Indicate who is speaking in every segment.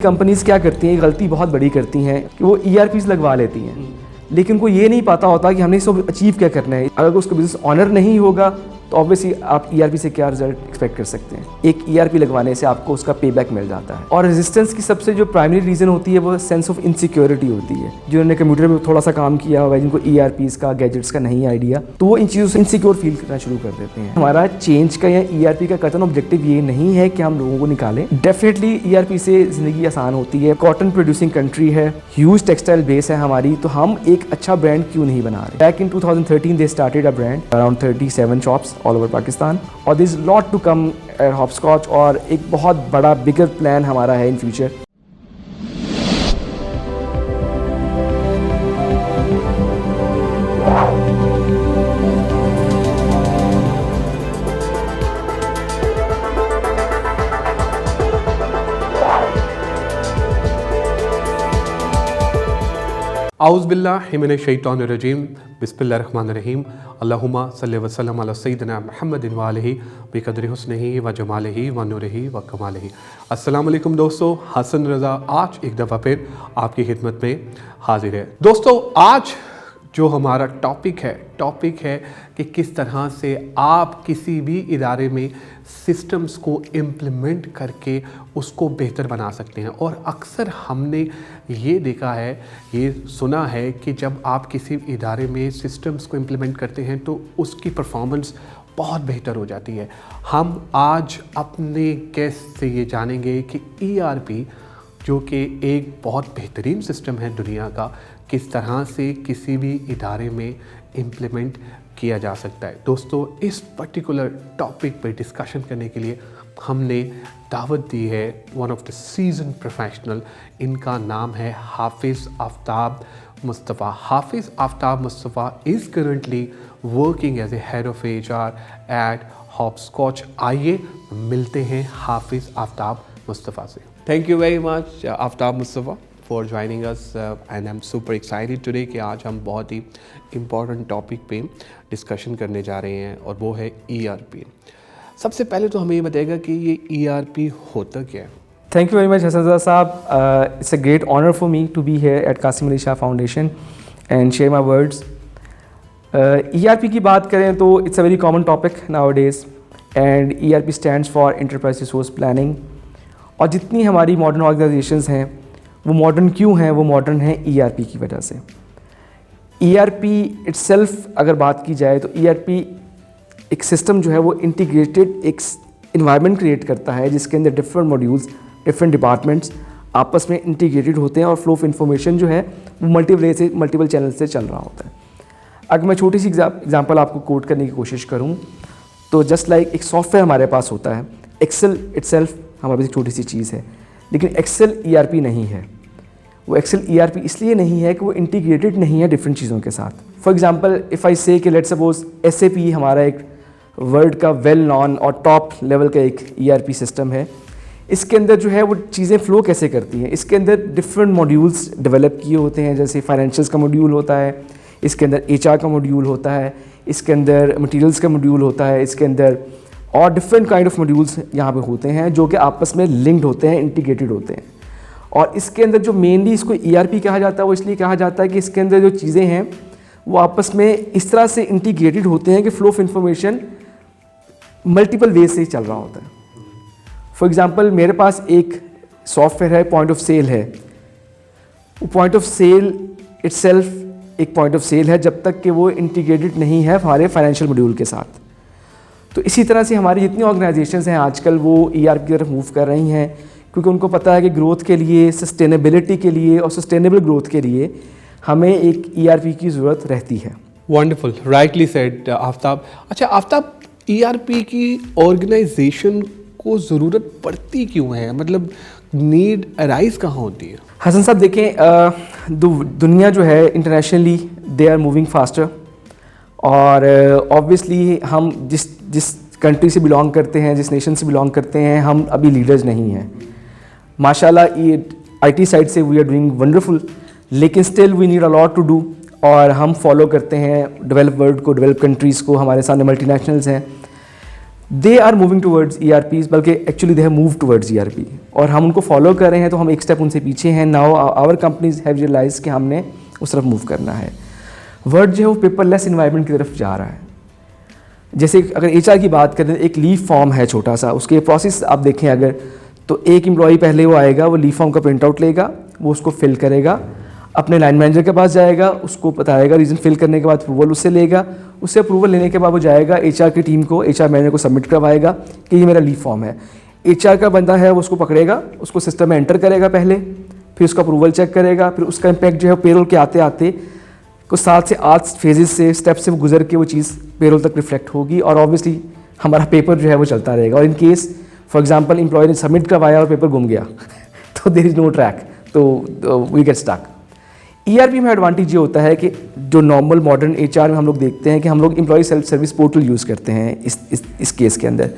Speaker 1: Companies क्या करती हैं, गलती बहुत बड़ी करती हैं कि वो ERPs लगवा लेती हैं, लेकिन उनको ये नहीं पता होता कि हमने इसको अचीव क्या करना है। अगर उसका बिजनेस ऑनर नहीं होगा तो ऑब्वियसली आप ERP से क्या रिजल्ट एक्सपेक्ट कर सकते हैं। एक ERP लगवाने से आपको उसका पे बैक मिल जाता है। और रेजिस्टेंस की सबसे जो प्राइमरी रीज़न होती है वो सेंस ऑफ इनसिक्योरिटी होती है। जिन्होंने कंप्यूटर में थोड़ा सा काम किया हुआ है, जिनको ERPs का गैजेट्स का नहीं आइडिया, तो वो इन चीज़ों से इनसिक्योर फील करना शुरू कर देते हैं। हमारा चेंज का या ERP का कथन ऑब्जेक्टिव ये नहीं है कि हम लोगों को निकालें। डेफिनेटली ERP से ज़िंदगी आसान होती है। कॉटन प्रोड्यूसिंग कंट्री है, ह्यूज टेक्सटाइल बेस है हमारी, तो हम एक अच्छा ब्रांड क्यों नहीं बना रहे। Back in 2013 they started a brand around 37 shops all over Pakistan, और this lot to come at Hopscotch, और एक बहुत बड़ा बिगर प्लान हमारा है इन फ्यूचर।
Speaker 2: औज़ुबिल्लाहि मिनश शैतानिर्रजीम, बिस्मिल्लाहिर्रहमानिर्रहीम, अल्लाहुम्मा सल्लि व सल्लिम अला सय्यिदिना मुहम्मदिन व आलिहि बिक़द्रि हुस्निही व जमालिही व नूरिही व कमालिही। अस्सलाम वालेकुम दोस्तों, हसन रज़ा आज एक दफ़ा फिर आपकी खिदमत में हाजिर है। दोस्तों, आज जो हमारा टॉपिक है कि किस तरह से आप किसी भी इदारे में सिस्टम्स को इम्प्लीमेंट करके उसको बेहतर बना सकते हैं। और अक्सर हमने ये देखा है, ये सुना है कि जब आप किसी इदारे में सिस्टम्स को इम्प्लीमेंट करते हैं तो उसकी परफॉर्मेंस बहुत बेहतर हो जाती है। हम आज अपने गेस्ट से ये जानेंगे कि ERP जो कि एक बहुत बेहतरीन सिस्टम है दुनिया का, किस तरह से किसी भी इदारे में इम्प्लीमेंट किया जा सकता है। दोस्तों, इस पर्टिकुलर टॉपिक पर डिस्कशन करने के लिए हमने दावत दी है one of the season professional. इनका नाम है Hafiz Aftab Mustafa. Hafiz Aftab Mustafa is currently working as a head of HR at Hopscotch. आइए मिलते हैं हाफिज़ आफ्ताब मुस्तफ़ा से। Thank you very much Aftab Mustafa for joining us and I am super excited today कि आज हम बहुत ही इम्पॉर्टेंट टॉपिक पे डिस्कशन करने जा रहे हैं, और वो है ERP। सबसे पहले तो हमें ये बताइएगा कि ये ERP होता क्या है।
Speaker 1: Thank you very much Hasan Raza sahab. It's a great honour for me to be here at Qasim Ali Shah foundation and share my words. ERP की बात करें तो it's a very common topic nowadays, and ERP stands for enterprise resource planning. और जितनी हमारी modern organisations हैं वो modern क्यों हैं, वो मॉडर्न हैं ERP की वजह से। ERP इट्सेल्फ अगर बात की जाए तो ERP एक सिस्टम जो है वो इंटीग्रेटेड एक इन्वायरमेंट क्रिएट करता है जिसके अंदर डिफरेंट मॉड्यूल्स, डिफरेंट डिपार्टमेंट्स आपस में इंटीग्रेटेड होते हैं, और फ्लो ऑफ इन्फॉर्मेशन जो है वो मल्टीपल चैनल से चल रहा होता है। अगर मैं छोटी सी एग्जांपल आपको कोट करने की कोशिश करूं तो जस्ट लाइक एक सॉफ्टवेयर हमारे पास होता है, एक्सेल इट्सेल्फ हमारे पास एक छोटी सी चीज़ है, लेकिन एक्सेल ERP नहीं है। वो एक्सेल ERP इसलिए नहीं है कि वो इंटीग्रेटेड नहीं है डिफरेंट चीज़ों के साथ। फॉर एग्जांपल इफ़ आई से कि लेट्स सपोज SAP हमारा एक वर्ल्ड का वेल नॉन और टॉप लेवल का एक ERP सिस्टम है। इसके अंदर जो है वो चीज़ें फ़्लो कैसे करती हैं, इसके अंदर डिफरेंट मॉड्यूल्स डेवलप किए होते हैं। जैसे फाइनेंशियल्स का मॉड्यूल होता है, इसके अंदर HR का मॉड्यूल होता है, इसके अंदर मटीरियल्स का मॉड्यूल होता है, इसके अंदर और डिफरेंट काइंड ऑफ मॉड्यूल्स यहाँ पे होते हैं जो कि आपस में लिंक्ड होते हैं, इंटीग्रेटेड होते हैं। और इसके अंदर जो मेनली इसको ERP कहा जाता है वो इसलिए कहा जाता है कि इसके अंदर जो चीज़ें हैं वो आपस में इस तरह से इंटीग्रेटेड होते हैं कि फ्लो ऑफ इंफॉर्मेशन मल्टीपल वे से चल रहा होता है। फॉर एग्जांपल मेरे पास एक सॉफ्टवेयर है, पॉइंट ऑफ सेल है। वो पॉइंट ऑफ सेल इट्सेल्फ एक पॉइंट ऑफ सेल है जब तक कि वो इंटीग्रेटेड नहीं है हमारे फाइनेंशियल मॉड्यूल के साथ। तो इसी तरह से हमारी जितनी ऑर्गेनाइजेशंस हैं आजकल वो ERP की तरफ मूव कर रही हैं, क्योंकि उनको पता है कि ग्रोथ के लिए, सस्टेनेबिलिटी के लिए और सस्टेनेबल ग्रोथ के लिए हमें एक ERP की ज़रूरत रहती है।
Speaker 2: Wonderful, rightly said Aftab. अच्छा आफ्ताब, ERP की ऑर्गेनाइजेशन को ज़रूरत पड़ती क्यों है, मतलब नीड अराइज कहाँ होती है?
Speaker 1: हसन साहब देखें, दुनिया जो है internationally they are moving faster, और ऑब्वियसली हम जिस कंट्री से बिलोंग करते हैं, जिस नेशन से बिलोंग करते हैं, हम अभी लीडर्स नहीं हैं। माशाल्लाह IT साइड से वी आर डूइंग वंडरफुल, लेकिन still we need a lot to do. और हम फॉलो करते हैं डेवलप वर्ल्ड को, डेवलप कंट्रीज़ को, हमारे सामने मल्टीनेशनल्स हैं। They are moving towards ERPs, बल्कि actually they have move towards ERP, और हम उनको फॉलो कर रहे हैं तो हम एक स्टेप उनसे पीछे हैं. Now our companies have realise कि हमने उस तरफ मूव करना है. वर्ड जो है वो पेपरलेस इन्वायरमेंट की तरफ जा रहा है. जैसे अगर HR की बात करें, एक लीव फॉर्म है छोटा सा, उसके प्रोसेस आप देखें अगर, तो एक एम्प्लॉई पहले वो आएगा, वो लीव फॉर्म का प्रिंट आउट लेगा, वो उसको फिल करेगा, अपने लाइन मैनेजर के पास जाएगा, उसको बताएगा, रीज़न फिल करने के बाद अप्रूवल उससे लेगा, उससे अप्रूवल लेने के बाद वो जाएगा HR की टीम को, HR मैनेजर को सबमिट करवाएगा कि ये मेरा लीव फॉर्म है. HR का बंदा है वो उसको पकड़ेगा, उसको सिस्टम में एंटर करेगा पहले, फिर उसका अप्रूवल चेक करेगा, फिर उसका इम्पैक्ट जो है पेरोल के आते आते कुछ 7 से 8 फेजेस से स्टेप से वो गुजर के वो चीज़ पेरोल तक रिफ्लेक्ट होगी, और ऑब्वियसली हमारा पेपर जो है वो चलता रहेगा. और in case for example employ ने सबमिट करवाया और पेपर गुम गया तो देयर इज़ नो ट्रैक, तो वी गेट स्टक. ERP में एडवांटेज ये होता है कि जो नॉर्मल मॉडर्न HR में हम लोग देखते हैं कि हम लोग employ self service portal use करते हैं इस केस के अंदर,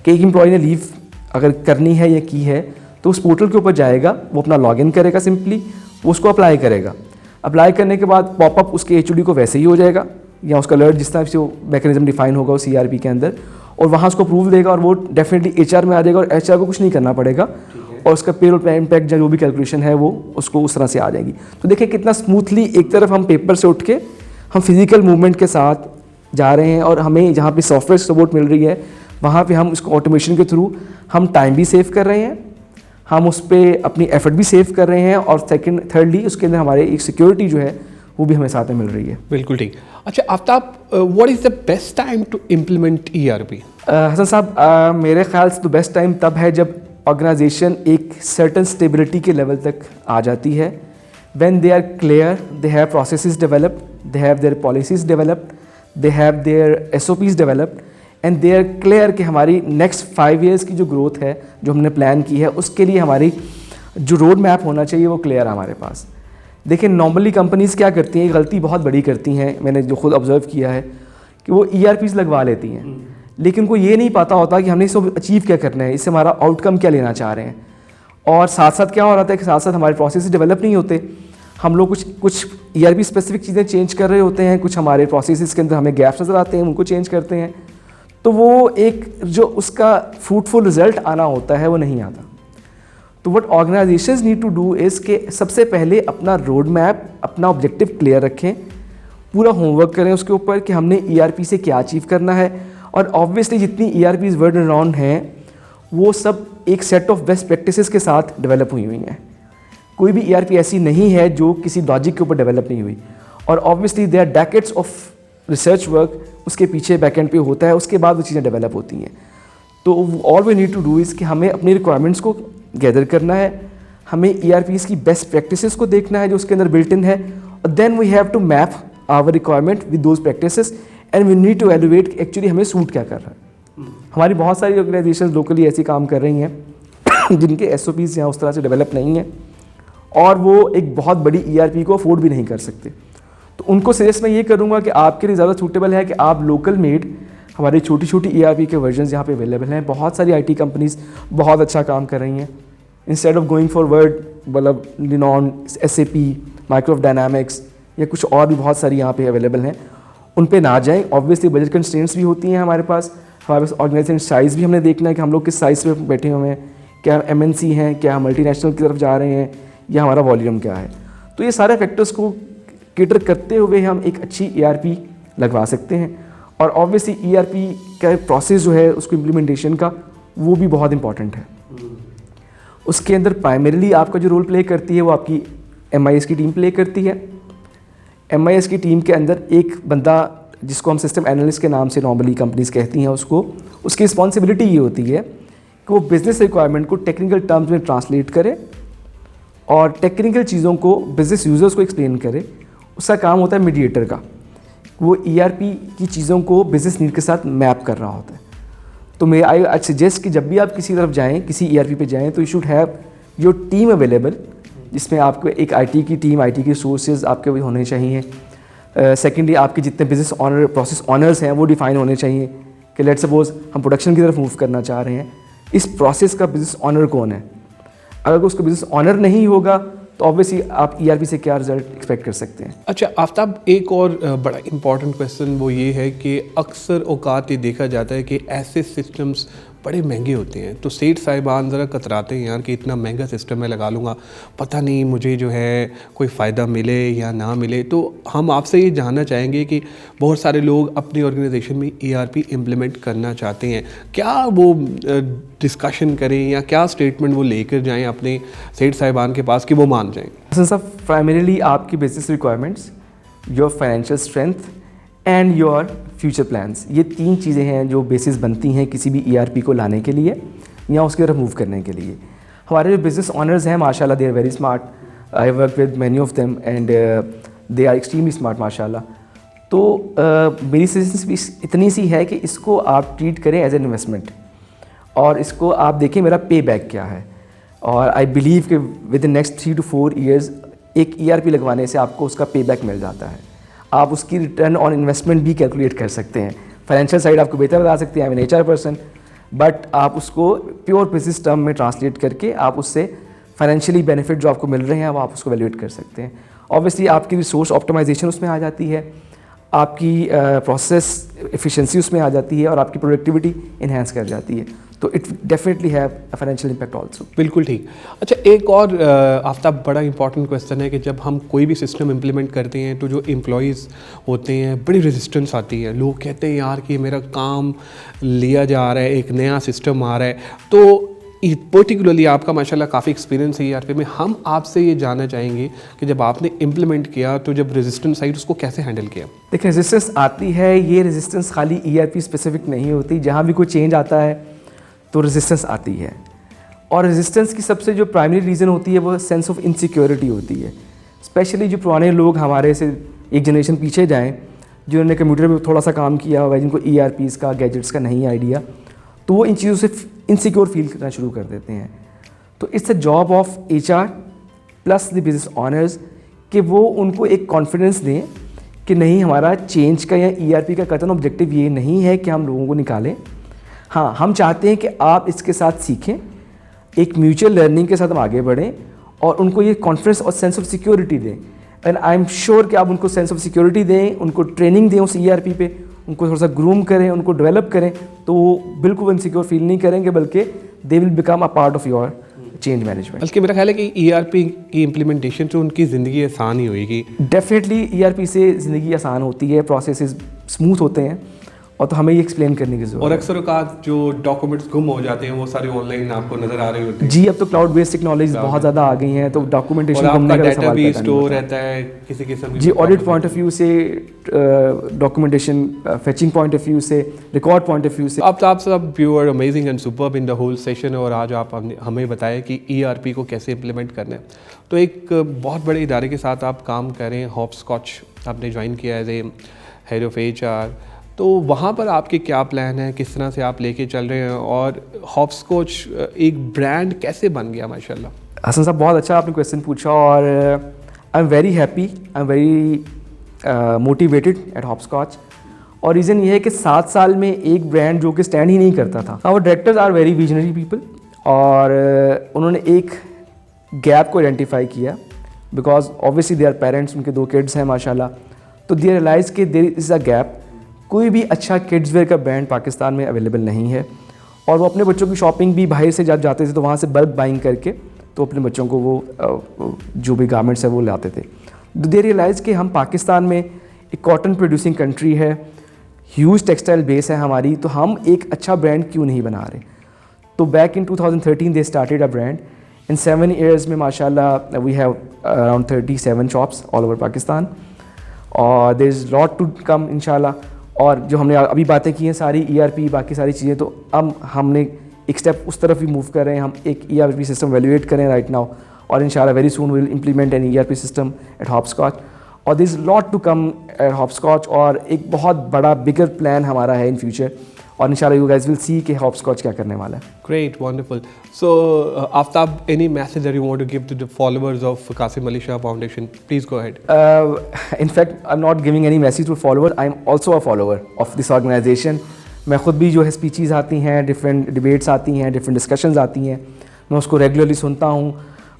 Speaker 1: कि एक एम्प्लॉय ने लीव अगर करनी है या की है तो उस पोर्टल के ऊपर जाएगा, वो अपना लॉगिन करेगा, सिंपली वो उसको अप्लाई करेगा. अप्लाई करने के बाद पॉपअप उसके HOD को वैसे ही हो जाएगा, या उसका अलर्ट जिस तरह से वो मैकेनिज्म डिफाइन होगा उस ERP के अंदर, और वहाँ उसको अप्रूव देगा और वो डेफिनेटली HR में आ जाएगा, और HR को कुछ नहीं करना पड़ेगा, और उसका पेरोल पे इम्पैक्ट जो भी कैलकुलेशन है वो उसको उस तरह से आ जाएगी. तो देखिए कितना स्मूथली एक तरफ हम पेपर से उठ के हम फिजिकल मूवमेंट के साथ जा रहे हैं, और हमें जहाँ पे सॉफ्टवेयर सपोर्ट मिल रही है वहाँ पे हम उसको ऑटोमेशन के थ्रू हम टाइम भी सेव कर रहे हैं, हम उस पर अपनी एफर्ट भी सेव कर रहे हैं, और थर्डली उसके अंदर हमारे एक सिक्योरिटी जो है वो भी हमें साथ में मिल रही है.
Speaker 2: बिल्कुल ठीक. अच्छा Aftab, what is the best time to implement ERP?
Speaker 1: Hasan sahab, मेरे ख्याल से तो बेस्ट टाइम तब है जब ऑर्गेनाइजेशन एक सर्टन स्टेबिलिटी के लेवल तक आ जाती है. When they are clear, they have processes developed, they have their policies developed, they have their SOPs developed, and they are clear कि हमारी नेक्स्ट 5 years की जो ग्रोथ है जो हमने प्लान की है उसके लिए हमारी जो रोड मैप होना चाहिए वो क्लियर है हमारे पास. देखिए नॉर्मली कंपनीज़ क्या करती हैं, गलती बहुत बड़ी करती हैं, मैंने जो खुद ऑब्जर्व किया है, कि वो ERPs लगवा लेती हैं, लेकिन उनको ये नहीं पता होता कि हमने इसको अचीव क्या करना है, इससे हमारा आउटकम क्या लेना चाह रहे हैं. और साथ साथ क्या हो रहा है कि साथ साथ हमारे प्रोसेस डेवलप नहीं होते, हम लोग कुछ ERP स्पेसिफिक चीज़ें चेंज कर रहे होते हैं, कुछ हमारे प्रोसेस के अंदर हमें गैप्स नज़र आते हैं, उनको चेंज करते हैं, तो वो एक जो उसका फ्रूटफुल रिजल्ट आना होता है वो नहीं आता. तो what organisations need to do is कि सबसे पहले अपना रोड मैप, अपना ऑब्जेक्टिव क्लियर रखें, पूरा होमवर्क करें उसके ऊपर कि हमने ERP से क्या अचीव करना है. और ऑब्वियसली जितनी ERPs वर्ल्ड अराउंड हैं वो सब एक सेट ऑफ बेस्ट प्रैक्टिसेस के साथ डेवलप हुई हैं. कोई भी ERP ऐसी नहीं है जो किसी लॉजिक के ऊपर डेवलप नहीं हुई. और obviously they are decades of research work उसके पीछे बैकएंड पे होता है, उसके बाद वो चीज़ें डेवलप होती हैं. तो all we need to do is कि हमें अपनी रिक्वायरमेंट्स को गैदर करना है, हमें ERPs की बेस्ट प्रैक्टिसेस को देखना है जो उसके अंदर बिल्ट इन है, और then we have to map our requirement with those practices, and we need to elevate actually हमें सूट क्या कर रहा है. हमारी बहुत सारी ऑर्गेनाइजेशन लोकली ऐसी काम कर रही हैं जिनके SOPs यहाँ उस तरह से डेवलप नहीं हैं, और वो एक बहुत बड़ी ERP को अफोर्ड भी नहीं कर सकते. तो उनको सजेस्ट मैं ये करूँगा कि आपके लिए ज़्यादा सूटेबल है कि आप लोकल मेड हमारी छोटी छोटी ERP के वर्जन्स यहाँ पे अवेलेबल हैं. बहुत सारी IT कंपनीज़ बहुत अच्छा काम कर रही हैं. इंस्टेड ऑफ गोइंग फॉरवर्ड मतलब लिनॉन, SAP, माइक्रोसॉफ्ट डायनामिक्स या कुछ और भी बहुत सारी यहाँ पे अवेलेबल हैं, उन पे ना जाएं. ऑब्वियसली बजट कंस्ट्रेंट्स भी होती हैं हमारे पास ऑर्गेनाइजेशन साइज़ भी हमने देखना है कि हम लोग किस साइज़ पे बैठे हुए हैं, क्या MNC हैं, क्या मल्टीनेशनल की तरफ जा रहे हैं, या हमारा वॉल्यूम क्या है. तो ये सारे फैक्टर्स को कैटर करते हुए हम एक अच्छी ERP लगवा सकते हैं. और ऑब्वियसली ERP का प्रोसेस जो है उसको इम्प्लीमेंटेशन का वो भी बहुत इंपॉर्टेंट है. उसके अंदर प्राइमरीली आपका जो रोल प्ले करती है वो आपकी MIS की टीम प्ले करती है. MIS की टीम के अंदर एक बंदा जिसको हम सिस्टम एनालिस्ट के नाम से नॉर्मली कंपनीज कहती हैं, उसकी रिस्पॉन्सिबिलिटी ये होती है कि वो बिज़नेस रिक्वायरमेंट को टेक्निकल टर्म्स में ट्रांसलेट करे और टेक्निकल चीज़ों को बिज़नेस यूज़र्स को एक्सप्लेन करे. उसका काम होता है मीडिएटर का, वो ERP की चीज़ों को बिज़नेस नीड के साथ मैप कर रहा होता है. तो मैं आई सजेस्ट कि जब भी आप किसी तरफ जाएँ, किसी ERP पे जाएँ, तो you should have your team available, जिसमें आपको एक IT की टीम, IT की सोर्सेज आपके होने चाहिए. सेकेंडली आपके जितने बिज़नेस ऑनर, प्रोसेस ऑनर्स हैं वो डिफ़ाइन होने चाहिए कि लेट सपोज हम प्रोडक्शन की तरफ मूव करना चाह रहे हैं, इस प्रोसेस का बिज़नेस ऑनर कौन है. अगर उसका बिज़नेस ऑनर नहीं होगा तो ऑब्वियसली आप ERP से क्या रिजल्ट एक्सपेक्ट कर सकते हैं।
Speaker 2: अच्छा आफ्ताब, एक और बड़ा इम्पॉर्टेंट क्वेश्चन वो ये है कि अक्सर औकात ये देखा जाता है कि ऐसे सिस्टम्स बड़े महंगे होते हैं, तो सेठ साहिबान ज़रा कतराते हैं यार कि इतना महंगा सिस्टम मैं लगा लूँगा, पता नहीं मुझे जो है कोई फ़ायदा मिले या ना मिले। तो हम आपसे ये जानना चाहेंगे कि बहुत सारे लोग अपनी ऑर्गेनाइजेशन में ERP इम्प्लीमेंट करना चाहते हैं, क्या वो डिस्कशन करें या क्या स्टेटमेंट वो लेकर जाएँ अपने सेठ साहिबान के पास कि वो मान जाएँ?
Speaker 1: हसन साहब, प्राइमरीली आपकी business requirements, your financial strength and your future plans, ये 3 चीज़ें हैं जो बेसिस बनती हैं किसी भी ERP को लाने के लिए या उसके तरफ मूव करने के लिए। हमारे जो बिजनेस ऑनर्स हैं माशाल्लाह, they are very smart, I work with many of them and they are extremely smart माशाल्लाह। तो मेरी सजेशन भी इतनी सी है कि इसको आप ट्रीट करें एज एन इन्वेस्टमेंट, और इसको आप देखें मेरा पे बैक क्या है। और आई बिलीव कि with in next 3 to 4 years एक ERP लगवाने से आपको उसका पे बैक मिल जाता है। आप उसकी रिटर्न ऑन इन्वेस्टमेंट भी कैलकुलेट कर सकते हैं। फाइनेंशियल साइड आपको बेहतर बता सकते हैं, I am an HR person, but आप उसको प्योर बिजनेस टर्म में ट्रांसलेट करके आप उससे फाइनेंशियली बेनिफिट जो आपको मिल रहे हैं वो आप उसको वैल्यूएट कर सकते हैं। ऑब्वियसली आपकी रिसोर्स ऑप्टिमाइजेशन उसमें आ जाती है, आपकी प्रोसेस एफिशिएंसी उसमें आ जाती है और आपकी प्रोडक्टिविटी इन्हेंस कर जाती है। तो it definitely have a financial impact also.
Speaker 2: बिल्कुल ठीक। अच्छा, एक और आफ्ताब बड़ा इंपॉर्टेंट क्वेश्चन है कि जब हम कोई भी सिस्टम इम्प्लीमेंट करते हैं तो जो एम्प्लॉयज़ होते हैं बड़ी रेजिस्टेंस आती है, लोग कहते हैं यार कि मेरा काम लिया जा रहा है, एक नया सिस्टम आ रहा है। तो पर्टिकुलरली आपका माशाल्लाह काफ़ी एक्सपीरियंस है ERP में, हम आपसे ये जानना चाहेंगे कि जब आपने इम्प्लीमेंट किया तो जब रेजिस्टेंस आई उसको कैसे हैंडल किया?
Speaker 1: देखिए, रेजिस्टेंस आती है, ये रेजिस्टेंस खाली ERP स्पेसिफिक नहीं होती, जहाँ भी कोई चेंज आता है तो रेजिस्टेंस आती है। और रेजिस्टेंस की सबसे जो प्राइमरी रीज़न होती है वो सेंस ऑफ इनसिक्योरिटी होती है। स्पेशली जो पुराने लोग हमारे से एक जनरेशन पीछे जाएं, जिन्होंने कंप्यूटर में थोड़ा सा काम किया हुआ है, जिनको ERPs का, गैजेट्स का नहीं आइडिया, तो वो इन चीज़ों से इनसिक्योर फील करना शुरू कर देते हैं। तो it's a job of HR plus the business honours कि वो उनको एक कॉन्फिडेंस दें कि नहीं, हमारा चेंज का या ERP का कतन ऑब्जेक्टिव ये नहीं है कि हम लोगों को निकालें। हाँ, हम चाहते हैं कि आप इसके साथ सीखें, एक म्यूचुअल लर्निंग के साथ हम आगे बढ़ें और उनको ये कॉन्फिडेंस और सेंस ऑफ सिक्योरिटी दें। एंड आई एम श्योर कि आप उनको सेंस ऑफ सिक्योरिटी दें, उनको ट्रेनिंग दें उस ERP पे, उनको थोड़ा सा ग्रूम करें, उनको डेवलप करें, तो वो बिल्कुल इनसिक्योर फील नहीं करेंगे, बल्कि they will become a part of your change management.
Speaker 2: बल्कि मेरा ख्याल है कि ERP की इम्प्लीमेंटेशन से उनकी ज़िंदगी आसान ही होगी।
Speaker 1: डेफिनेटली ERP से ज़िंदगी आसान होती है, प्रोसेसेस स्मूथ होते हैं, और तो हमें ये एक्सप्लेन करने की ज़रूरत है।
Speaker 2: और अक्सर औकात जो डॉक्यूमेंट्स गुम हो जाते हैं वो सारे ऑनलाइन आपको नज़र आ रहे होते हैं।
Speaker 1: जी, अब तो क्लाउड बेस्ड टेक्नोलॉजीज बहुत ज़्यादा आ गई हैं, तो डॉक्यूमेंटेशन
Speaker 2: और
Speaker 1: गुमने
Speaker 2: आपका
Speaker 1: का
Speaker 2: डाटा
Speaker 1: सवाल
Speaker 2: भी
Speaker 1: पैदा नहीं
Speaker 2: स्टोर
Speaker 1: होता।
Speaker 2: रहता है किसी किस्म की।
Speaker 1: जी, ऑडिट पॉइंट ऑफ व्यू से, documentation fetching point of view से, रिकॉर्ड पॉइंट ऑफ व्यू से।
Speaker 2: अब तो आप सब you are amazing and superb in the whole session, और आज आप हमें बताया कि ERP को कैसे इम्प्लीमेंट करना है। तो एक बहुत बड़े इदारे के साथ आप काम करें, हॉपस्कॉच आपने ज्वाइन किया as a head of HR, तो वहाँ पर आपके क्या प्लान है, किस तरह से आप लेके चल रहे हैं, और हॉपस्कॉच एक ब्रांड कैसे बन गया माशाल्लाह?
Speaker 1: हसन साहब, बहुत अच्छा आपने क्वेश्चन पूछा, और I am very happy, I am very motivated at Hopscotch. और रीज़न ये है कि 7 साल में एक ब्रांड जो कि स्टैंड ही नहीं करता था। Our directors are very visionary people, और उन्होंने एक गैप को आइडेंटिफाई किया, because obviously they are parents, उनके 2 किड्स हैं माशाल्लाह, तो दे रियलाइज़ कि देयर इज़ अ गैप, कोई भी अच्छा किड्स वेयर का ब्रांड पाकिस्तान में अवेलेबल नहीं है। और वो अपने बच्चों की शॉपिंग भी बाहर से जब जाते थे तो वहाँ से बल्क बाइंग करके तो अपने बच्चों को वो जो भी गारमेंट्स है वो लाते थे। दे रियलाइज़ कि हम पाकिस्तान में एक कॉटन प्रोड्यूसिंग कंट्री है, ह्यूज टेक्सटाइल बेस है हमारी, तो हम एक अच्छा ब्रांड क्यों नहीं बना रहे। तो back in 2013 they started a brand. In 7 years में माशाल्लाह we have around 37 shops all over Pakistan, और there is lot to come इंशाल्लाह। और जो हमने अभी बातें की हैं सारी ERP बाकी सारी चीज़ें, तो अब हमने एक स्टेप उस तरफ भी मूव कर रहे हैं, हम एक ERP सिस्टम वैल्यूएट करें राइट नाउ, और इंशाल्लाह very soon will implement an ERP system at Hopscotch, और this lot to come at Hopscotch, और एक बहुत बड़ा बिगर प्लान हमारा है इन फ्यूचर, और इंशाल्लाह यू गाइस विल सी कि हॉपस्कॉच क्या करने वाला है।
Speaker 2: Great, wonderful. So, Aftab, any message that you want to give to the followers of Qasim Ali Shah Foundation? Please go ahead.
Speaker 1: In fact, I'm not giving any message to followers. I'm also a follower of this organization. मैं ख़ुद भी जो है speeches आती हैं, different debates आती हैं, different discussions आती हैं, मैं उसको रेगुलरली सुनता हूँ।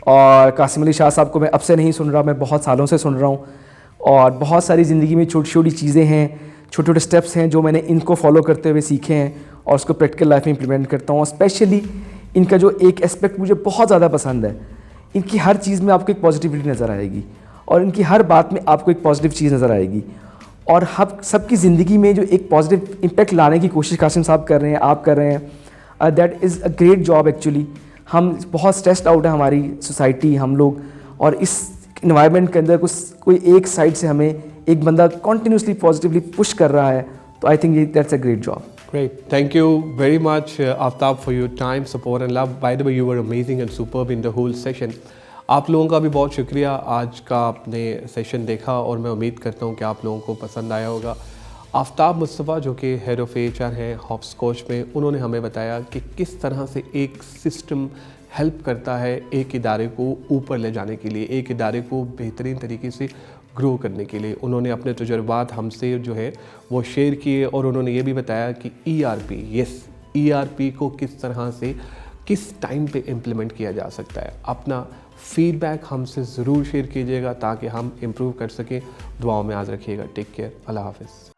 Speaker 1: और कासिम अली शाह साहब को मैं अब से नहीं सुन रहा, मैं बहुत सालों से सुन रहा हूँ। और बहुत सारी ज़िंदगी में छोटी छोटी चीज़ें हैं, छोटे छोटे स्टेप्स हैं जो मैंने इनको फॉलो करते हुए सीखे हैं और उसको प्रैक्टिकल लाइफ में इम्प्लीमेंट करता हूँ। और स्पेशली इनका जो एक एस्पेक्ट मुझे बहुत ज़्यादा पसंद है, इनकी हर चीज़ में आपको एक पॉजिटिविटी नज़र आएगी और इनकी हर बात में आपको एक पॉजिटिव चीज़ नज़र आएगी। और हम सबकी ज़िंदगी में जो एक पॉजिटिव इम्पैक्ट लाने की कोशिश कासिम साहब कर रहे हैं, आप कर रहे हैं, that is a great job actually. हम बहुत स्ट्रेस्ड आउट है हमारी सोसाइटी, हम लोग, और इस इन्वायरमेंट के अंदर कोई एक साइड से हमें एक बंदा कॉन्टीन्यूसली पॉजिटिवली पुश कर रहा है, तो I think that's a great job.
Speaker 2: Great. Thank you very much, Aftab, for your time, support and love. By the way, you were amazing and superb in the whole session. आप लोगों का भी बहुत शुक्रिया, आज का आपने सेशन देखा और मैं उम्मीद करता हूँ कि आप लोगों को पसंद आया होगा। आफ्ताब मुस्तफ़ा जो कि हेड ऑफ़ HR हैं हॉप्सकॉच में, उन्होंने हमें बताया कि किस तरह से एक सिस्टम हेल्प करता है एक इदारे को ऊपर ले जाने के लिए, एक इदारे को बेहतरीन तरीके से ग्रो करने के लिए। उन्होंने अपने तजुर्बात हमसे जो है वो शेयर किए और उन्होंने ये भी बताया कि ERP को किस तरह से किस टाइम पे इम्प्लीमेंट किया जा सकता है। अपना फीडबैक हमसे ज़रूर शेयर कीजिएगा ताकि हम इम्प्रूव कर सकें। दुआओं में याद रखिएगा। Take care. अल्लाह हाफ़िज़।